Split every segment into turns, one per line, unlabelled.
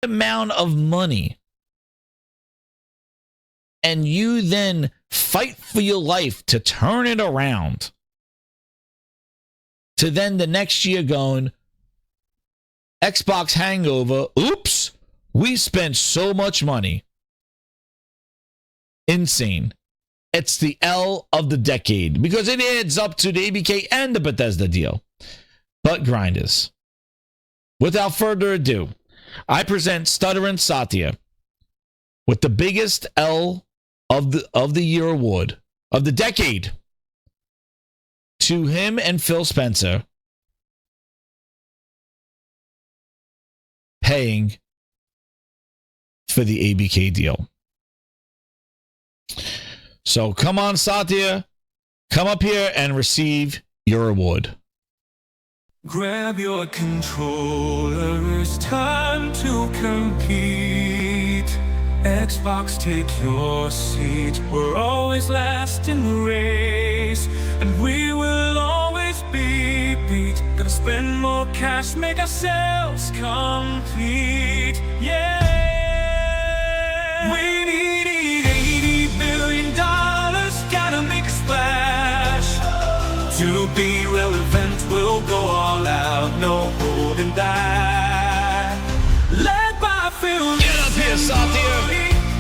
amount of money and you then fight for your life to turn it around, to then the next year going, Xbox hangover, oops, we spent so much money. Insane. It's the L of the decade because it adds up to the ABK and the Bethesda deal. But grinders, without further ado, I present Stutterin' Satya with the biggest L of the year award of the decade to him and Phil Spencer paying for the ABK deal. So come on, Satya, come up here and receive your award.
Grab your controller, it's time to compete. Xbox, take your seat. We're always last in the race, and we will always be beat. Gonna spend more cash, make ourselves complete. Yeah, we need $80 billion. Gotta make a splash to be relevant. We'll go all out, no holding back. Led by Phil.
Get up here, Satya.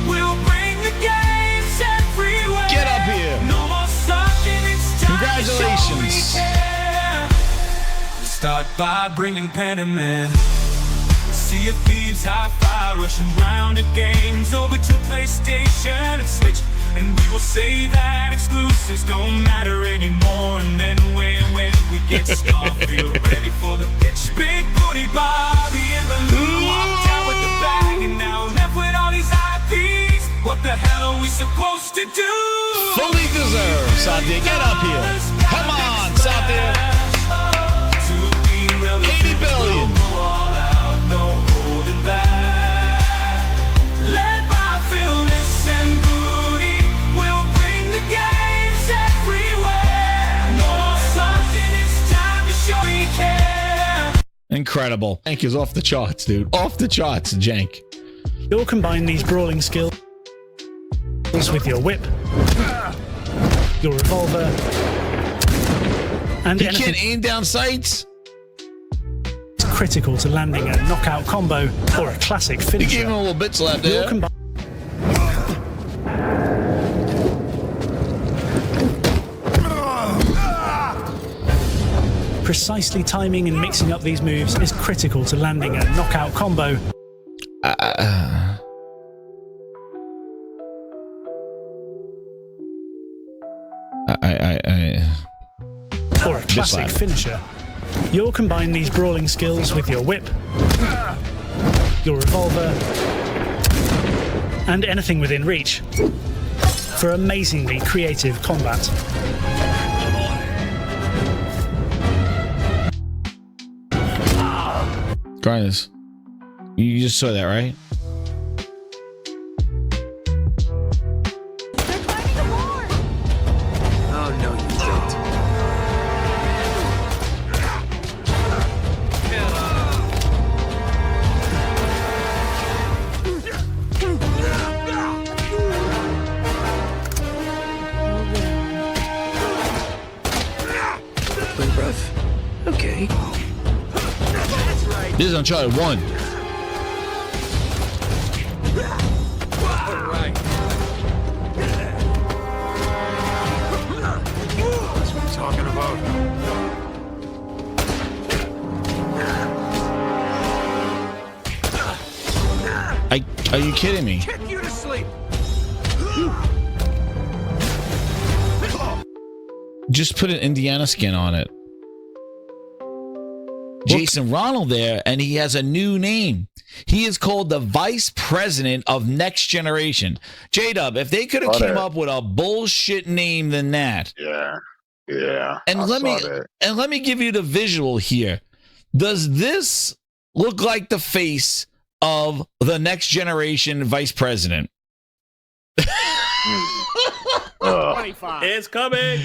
We'll bring the games everywhere.
Get up here.
No more sucking, it's time.
Congratulations.
To show we care. Start by bringing pen and men. Sea of Thieves, hi-fi, rushing round at games. Over to PlayStation and Switch. And we will say that exclusives don't matter anymore. And then when we get Starfield ready for the pitch. Big booty Bobby and Baloo walked out with the bag, and now left with all these IPs. What the hell are we supposed to do?
Fully deserved, Satya. Get up here. Come on, Satya. 80 billion.
No holding back. Led by Phyllis and Booty, we'll bring the games everywhere. No something, it's time to show we care.
Incredible. Jank is off the charts, dude. Off the charts, Jank.
You'll combine these brawling skills with your whip, your revolver, and
He
anything
can't aim down sights.
critical to landing a knockout combo or a classic
He
finisher.
gave him a little bit slap
You'll
there.
combine precisely timing and mixing up these moves is critical to landing a knockout combo or a classic
slap.
finisher. You'll combine these brawling skills with your whip, your revolver, and anything within reach for amazingly creative combat.
Grinders, you just saw that, right?
Oh, no, you don't. Pretty rough. Okay.
This is Uncharted 1.
That's what I'm talking about.
Are you kidding me?
Kick you to sleep.
Just put an Indiana skin on it. Jason Ronald there, and he has a new name. He is called the Vice President of Next Generation. J-Dub, if they could have came up with a bullshit name than that.
Yeah.
And let me give you the visual here. Does this look like the face of the Next Generation Vice President?
It's coming.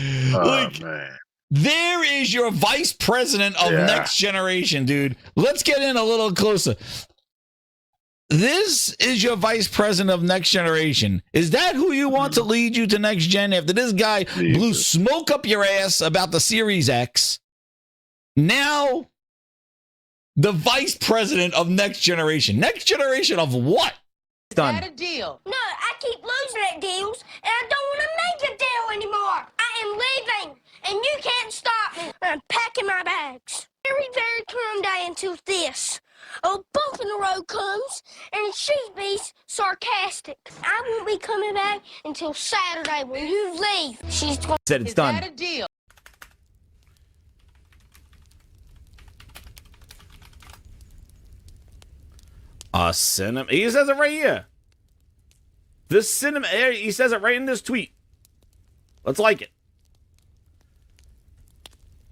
Man.
There is your Vice President of Next Generation, dude. Let's get in a little closer. this is your vice president of Next Generation. Is that who you want to lead you to Next Gen after this guy blew smoke up your ass about the Series X? Now, the vice president of Next Generation. Next Generation of what? Done.
Is that a deal? No, I keep losing at deals, and I don't want to make a deal anymore. I am leaving, and you can't stop me. I'm packing my bags. Very, very calm day until this. A bump in the road comes, and she beats sarcastic. I won't be coming back until Saturday when you leave. She's going to
Said it's done.
Is that a deal?
Cinema. He says it right here. This cinema. He says it right in this tweet. Let's like it.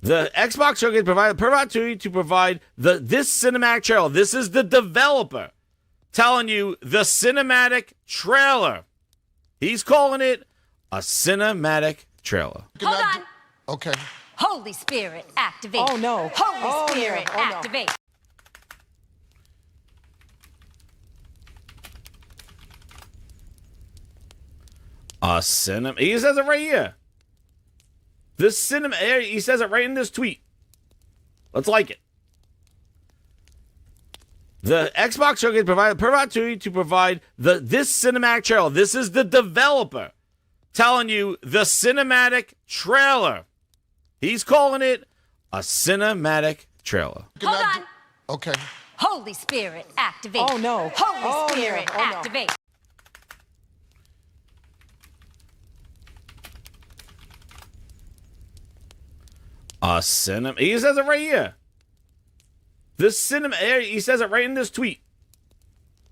The Xbox Showcase provided per opportunity to provide this cinematic trailer. This is the developer telling you the cinematic trailer. He's calling it a cinematic trailer.
Hold on.
Okay.
Holy Spirit, activate.
Oh, no.
Holy Spirit, activate.
Cinema. He says it right here. This cinema. He says it right in this tweet. Let's like it. The Xbox Showcase provided per opportunity to provide this cinematic trailer. This is the developer telling you the cinematic trailer. He's calling it a cinematic trailer.
Hold on.
Okay.
Holy Spirit, activate.
Oh, no.
Holy Spirit, activate.
Cinema. He says it right here. This cinema. He says it right in this tweet.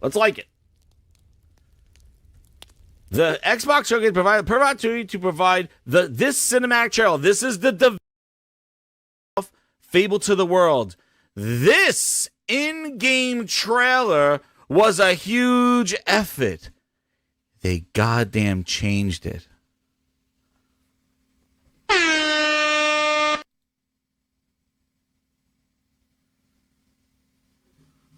Let's like it. The Xbox Showcase provided per opportunity to provide this cinematic trailer. This is the developer of Fable to the World. This in-game trailer was a huge effort. They goddamn changed it.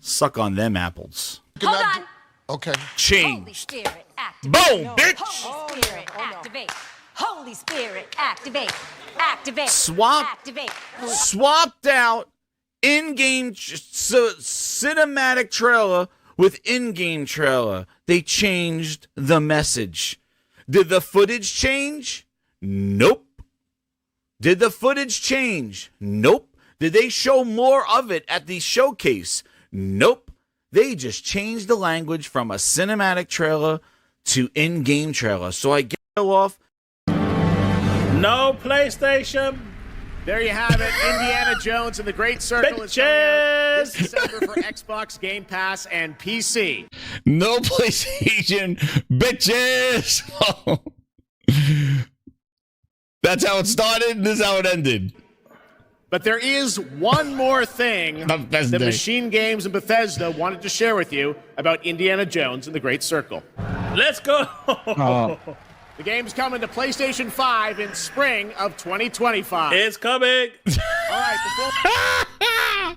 Suck on them apples.
Hold on.
Okay.
Holy
Change.
Spirit, activate.
Boom, bitch.
Holy Spirit, activate. Holy Spirit, activate. Activate.
Activate. Swapped out in-game cinematic trailer with in-game trailer. They changed the message. Did the footage change? Nope. Did the footage change? Nope. Did they show more of it at the showcase? Nope. They just changed the language from a cinematic trailer to in-game trailer. So I get off.
No PlayStation. There you have it. Indiana Jones and the Great Circle is coming out this December for Xbox, Game Pass, and PC.
No PlayStation, bitches. That's how it started. This is how it ended.
But there is one more thing that Machine Games and Bethesda wanted to share with you about Indiana Jones and the Great Circle.
Let's go.
The game's coming to PlayStation 5 in spring of 2025.
It's coming.
All right,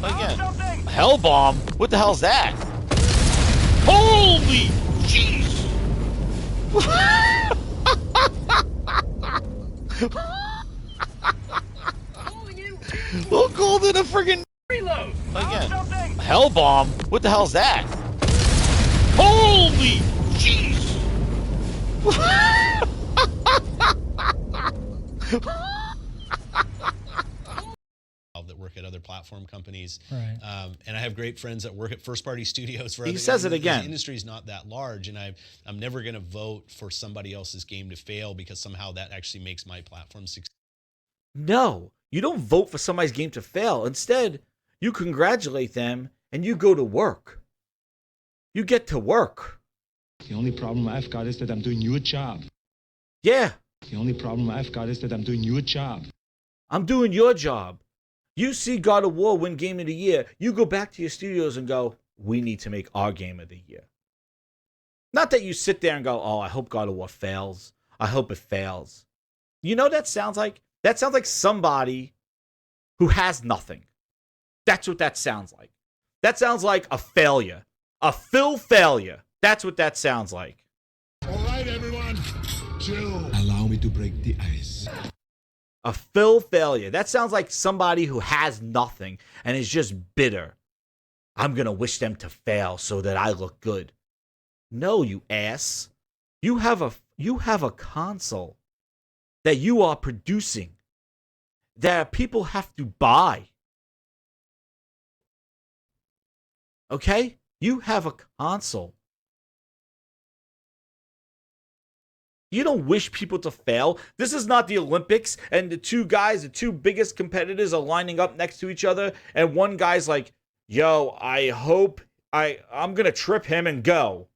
Again. Hellbomb? What the hell's that? Holy jeez! Look cold in a friggin' reload. Again. Hellbomb? What the hell's that? Holy jeez!
That work at other platform companies,
Right.
And I have great friends that work at first-party studios. For
He
other,
says it again.
The industry's not that large, and I'm never going to vote for somebody else's game to fail because somehow that actually makes my platform succeed.
No, you don't vote for somebody's game to fail. Instead, you congratulate them and you go to work. You get to work.
The only problem I've got is that I'm doing your job.
Yeah.
The only problem I've got is that I'm doing your job.
I'm doing your job. You see God of War win Game of the Year. You go back to your studios and go, we need to make our Game of the Year. Not that you sit there and go, oh, I hope God of War fails. I hope it fails. You know what that sounds like? That sounds like somebody who has nothing. That's what that sounds like. That sounds like a failure. A Phil failure. That's what that sounds like.
All right, everyone. Chill. Allow me to break the ice.
A Phil failure. That sounds like somebody who has nothing and is just bitter. I'm going to wish them to fail so that I look good. No, you ass. You have a console that you are producing that people have to buy. Okay? You have a console. You don't wish people to fail. This is not the Olympics, and the two biggest competitors are lining up next to each other, and one guy's like, yo, I hope I'm going to trip him and go.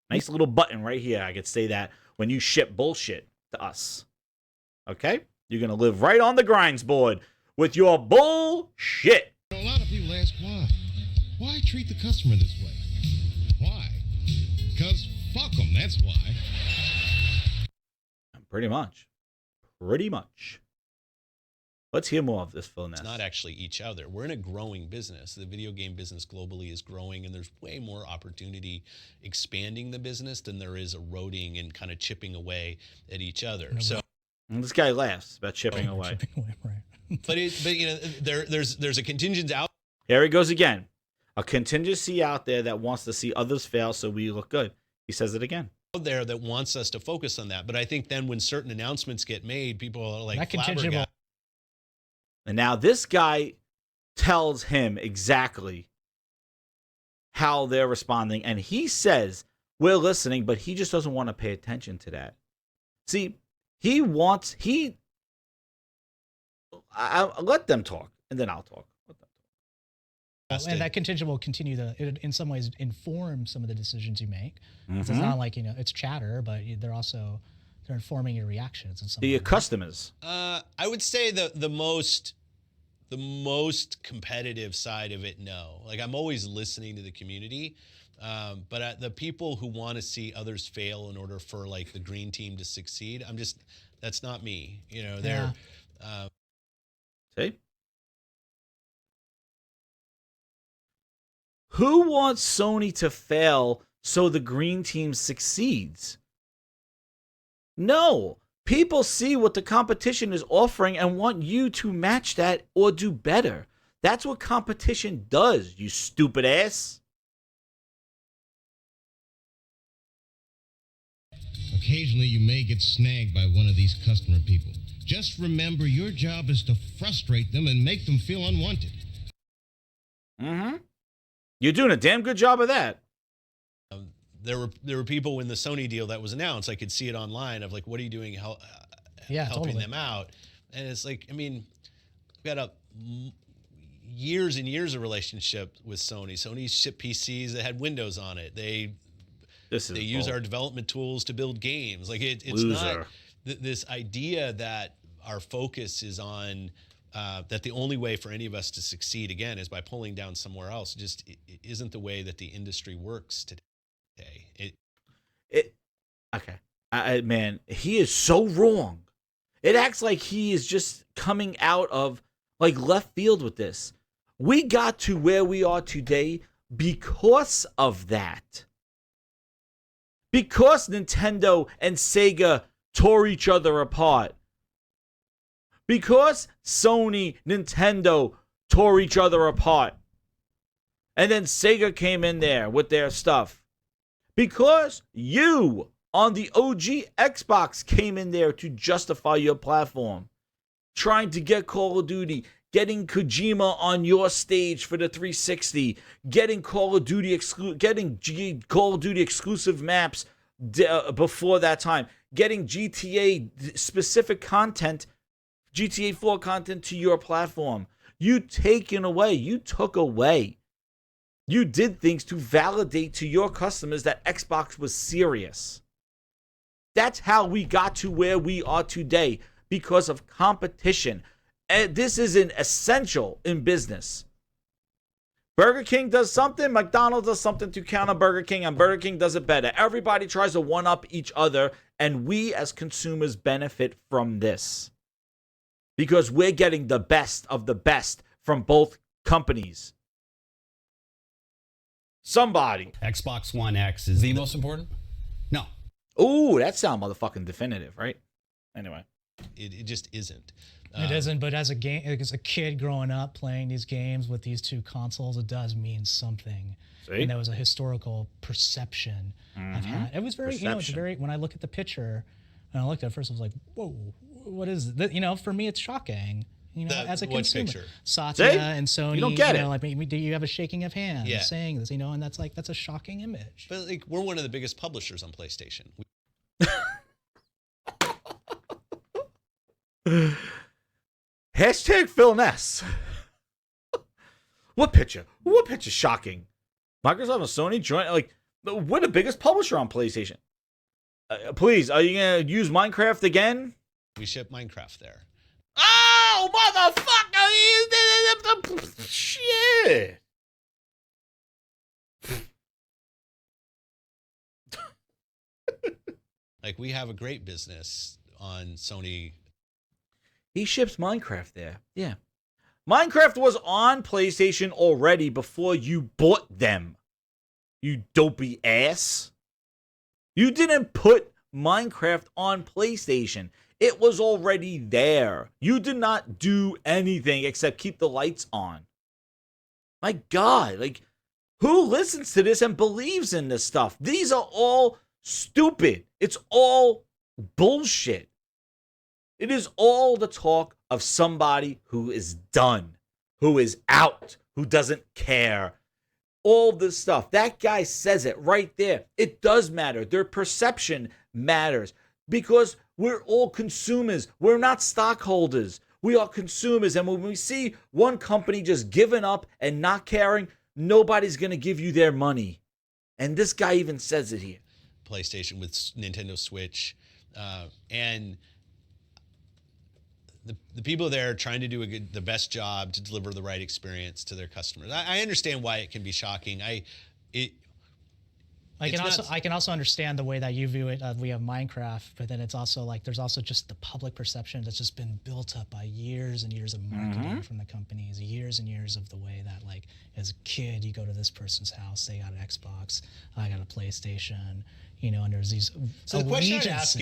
Nice little button right here. I could say that when you ship bullshit to us. Okay? You're going to live right on the grinds board with your bullshit.
A lot of people ask why. Why treat the customer this way? Why? Because fuck them, that's why.
Pretty much. Let's hear more of this, Phil Ness.
It's not actually each other. We're in a growing business. The video game business globally is growing, and there's way more opportunity expanding the business than there is eroding and kind of chipping away at each other. So
and this guy laughs about chipping away.
Right. but you know, there's a contingent out.
Here he goes again. A contingency out there that wants to see others fail so we look good. He says it again.
There that wants us to focus on that. But I think then when certain announcements get made, people are like,
that contingent.
And now this guy tells him exactly how they're responding. And he says, we're listening, but he just doesn't want to pay attention to that. See, I'll let them talk, and then I'll talk.
And that contingent will continue to, in some ways, inform some of the decisions you make. It's not like, it's chatter, but they're informing your reactions in some way.
Your customers.
I would say the most competitive side of it, no. Like, I'm always listening to the community, but the people who want to see others fail in order for like the green team to succeed, that's not me. They're.
See? Who wants Sony to fail so the green team succeeds? No. People see what the competition is offering and want you to match that or do better. That's what competition does, you stupid ass.
Occasionally you may get snagged by one of these customer people. Just remember, your job is to frustrate them and make them feel unwanted.
You're doing a damn good job of that.
There were people in the Sony deal that was announced. I could see it online of like, what are you doing helping them out? And it's like, I mean, we got years and years of relationship with Sony. Sony shipped PCs that had Windows on it. They use our development tools to build games. Like it's not this idea that our focus is on that the only way for any of us to succeed again is by pulling down somewhere else. It isn't the way that the industry works today.
Okay. Man, he is so wrong. It acts like he is just coming out of like left field with this. We got to where we are today because of that. Because Nintendo and Sega tore each other apart. Because Sony, Nintendo tore each other apart. And then Sega came in there with their stuff. Because you on the OG Xbox came in there to justify your platform. Trying to get Call of Duty. Getting Kojima on your stage for the 360. Getting Call of Duty exclusive maps before that time. Getting GTA specific content, GTA 4 content to your platform. You took away. You did things to validate to your customers that Xbox was serious. That's how we got to where we are today, because of competition. And this is an essential in business. Burger King does something, McDonald's does something to counter Burger King, and Burger King does it better. Everybody tries to one-up each other, and we as consumers benefit from this. Because we're getting the best of the best from both companies. Somebody.
Xbox One X is the most important? No.
Ooh, that sound motherfucking definitive, right? Anyway.
It just isn't.
It isn't, but as a kid growing up playing these games with these two consoles, it does mean something.
See?
And there was a historical perception I've had. It was very, it's very, when I look at the picture, and I looked at it first, I was like, whoa, what is it? For me, it's shocking. As a consumer.
Picture?
Satya and Sony,
you don't get it.
Like, do you have a shaking of hands
Yeah.
saying this, and that's a shocking image.
But like, we're one of the biggest publishers on PlayStation.
Hashtag Phil Ness. What picture? What picture? Shocking. Microsoft and Sony joint. Like, we're the biggest publisher on PlayStation. Please, are you gonna use Minecraft again?
We ship Minecraft there.
Oh, motherfucker! Shit.
Like, we have a great business on Sony.
He ships Minecraft there. Yeah. Minecraft was on PlayStation already before you bought them. You dopey ass. You didn't put Minecraft on PlayStation. It was already there. You did not do anything except keep the lights on. My God, like, who listens to this and believes in this stuff? These are all stupid. It's all bullshit. It is all the talk of somebody who is done, who is out, who doesn't care. All this stuff. That guy says it right there. It does matter. Their perception matters because we're all consumers. We're not stockholders. We are consumers. And when we see one company just giving up and not caring, nobody's going to give you their money. And this guy even says it here.
PlayStation with Nintendo Switch. And the people there are trying to do the best job to deliver the right experience to their customers. I understand why it can be shocking. I
can also understand the way that you view it. We have Minecraft, but then it's also like there's also just the public perception that's just been built up by years and years of marketing from the companies, years and years of the way that, like, as a kid, you go to this person's house, they got an Xbox, I got a PlayStation, and there's these.
So the question I ask,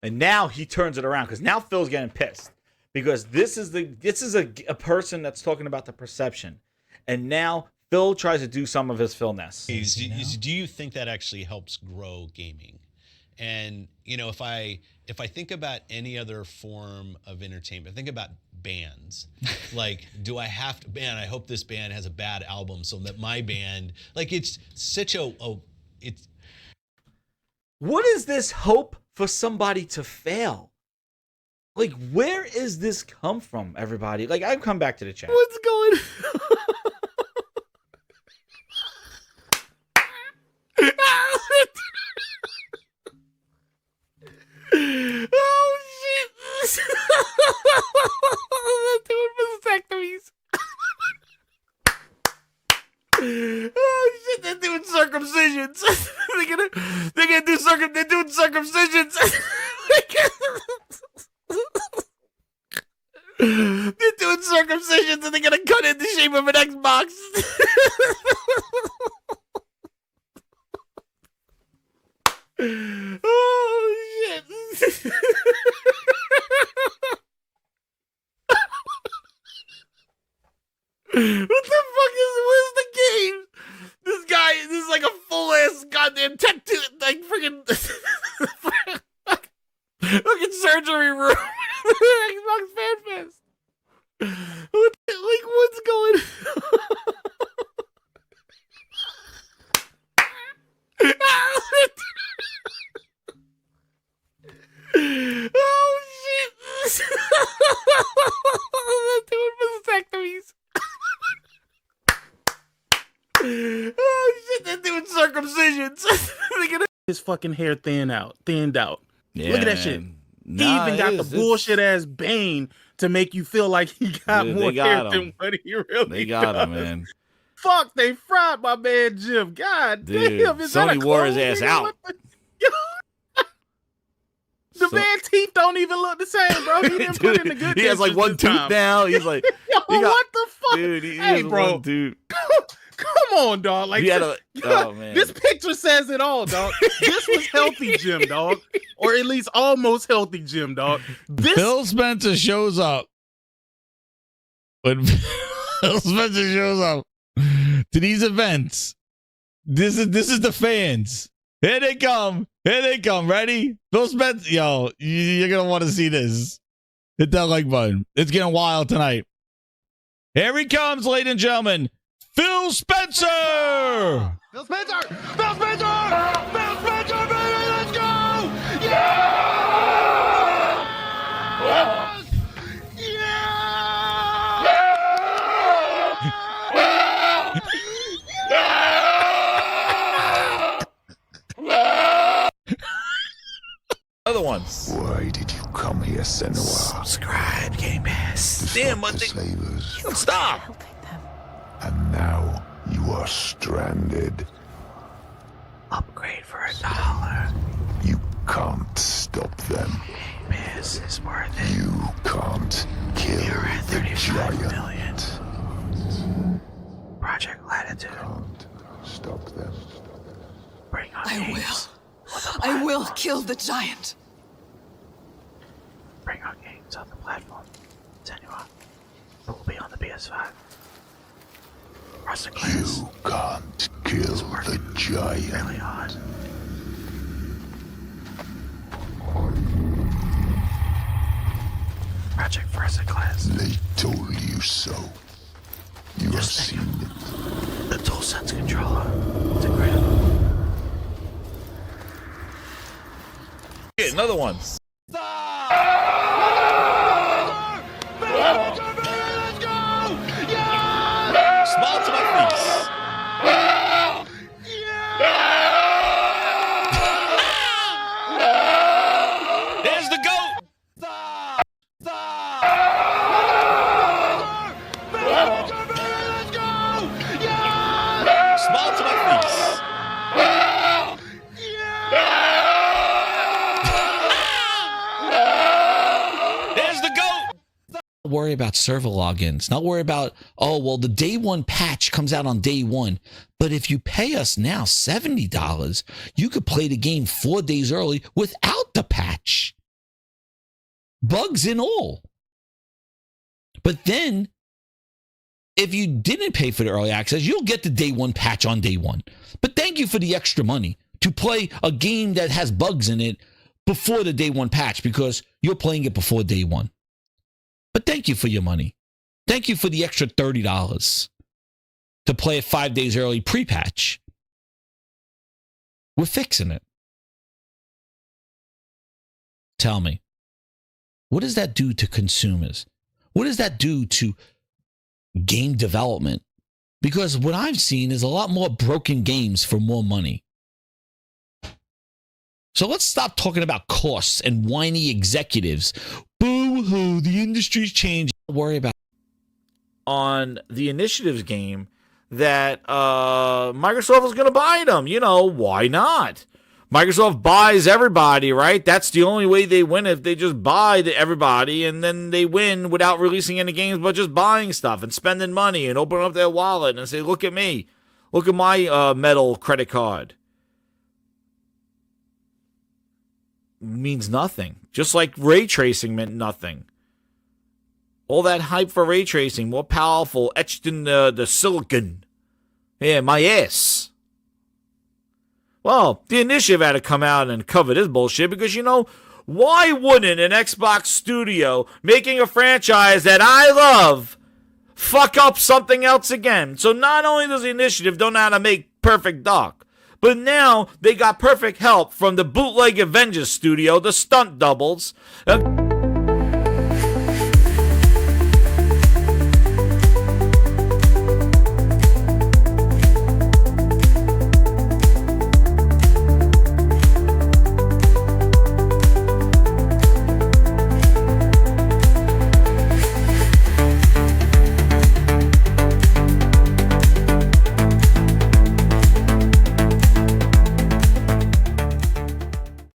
and now he turns it around because now Phil's getting pissed because this is a person that's talking about the perception, and now Phil tries to do some of his Philness.
Do you think that actually helps grow gaming? And if I think about any other form of entertainment, think about bands. Like, do I have to? Man, I hope this band has a bad album so that my band, like, it's such it's.
What is this hope for somebody to fail? Like, where is this come from, everybody? Like, I've come back to the chat.
What's going Oh shit! They're doing vasectomies. Oh shit! They're doing circumcisions. They're gonna do They're doing circumcisions. They're doing circumcisions, and they're gonna cut it in the shape of an Xbox. Oh shit! Where's the game? This is like a full ass goddamn tattoo, like freaking fucking surgery room. Xbox FanFest. What's going Oh shit! They're doing vasectomies. Oh shit! They're doing circumcisions. His fucking hair thinned out.
Yeah,
look at that shit. He even got the bullshit ass Bane to make you feel like he got more hair than what he really
They got
does.
him, man.
Fuck, they fried my man Jim. God
Dude,
damn, is that
Sony
a
wore his
clone,
ass
nigga?
out.
The man's teeth don't even look the same, bro. He didn't put in the good.
He has like one tooth now. He's like,
yo, what the fuck?
Dude, he
hey,
has
bro,
one tooth.
Come
on, dog. Like,
man.
This picture says it all, dog. This was healthy gym, dog, or at least almost healthy gym, dog.
Phil Spencer shows up. When Phil Spencer shows up to these events, this is the fans. Here they come. Here they come. Ready? Phil Spencer. Yo, you're going to want to see this. Hit that like button. It's getting wild tonight. Here he comes, ladies and gentlemen. Phil Spencer!
Phil Spencer! Phil Spencer! Phil Spencer, baby! Let's go! Yeah! Yes!
Other ones.
Why did you come here, Senua?
Subscribe, Game Pass. Damn, what the
slavers.
Stop!
And now you are stranded.
Upgrade for $1.
You can't stop them.
Game Pass is worth it.
You can't kill
You're at
the
35
giant.
million. Project Latitude.
Can't stop them.
Bring on
I
games.
I will kill the giant.
Bring on games on the platform. Senua. It will be on the PS5.
You can't kill the giant.
Really hard. Project Versa Class.
They told you so. You have seen it.
The DualSense controller. It's incredible. Get another one. Small to my face. There's the goat. Small to my face. There's the goat. Worry about server logins. Not worry about, oh, well, the day one patch comes out on day one. But if you pay us now $70, you could play the game 4 days early without the patch. Bugs and all. But then, if you didn't pay for the early access, you'll get the day one patch on day one. But thank you for the extra money to play a game that has bugs in it before the day one patch, because you're playing it before day one. But thank you for your money. Thank you for the extra $30 to play it 5 days early pre-patch. We're fixing it. Tell me, what does that do to consumers? What does that do to game development? Because what I've seen is a lot more broken games for more money. So let's stop talking about costs and whiny executives. Boo-hoo, the industry's changed. Don't worry about on the initiatives game that Microsoft is going to buy them. You know, why not? Microsoft buys everybody, right? That's the only way they win, if they just buy everybody, and then they win without releasing any games, but just buying stuff and spending money and opening up their wallet and say, look at me. Look at my metal credit card. Means nothing. Just like ray tracing meant nothing. All that hype for ray tracing, more powerful, etched in the silicon. Yeah, my ass. Well, the initiative had to come out and cover this bullshit because, you know, why wouldn't an Xbox studio making a franchise that I love fuck up something else again? So not only does the initiative don't know how to make Perfect Dark, but now they got perfect help from the bootleg Avengers studio, the stunt doubles.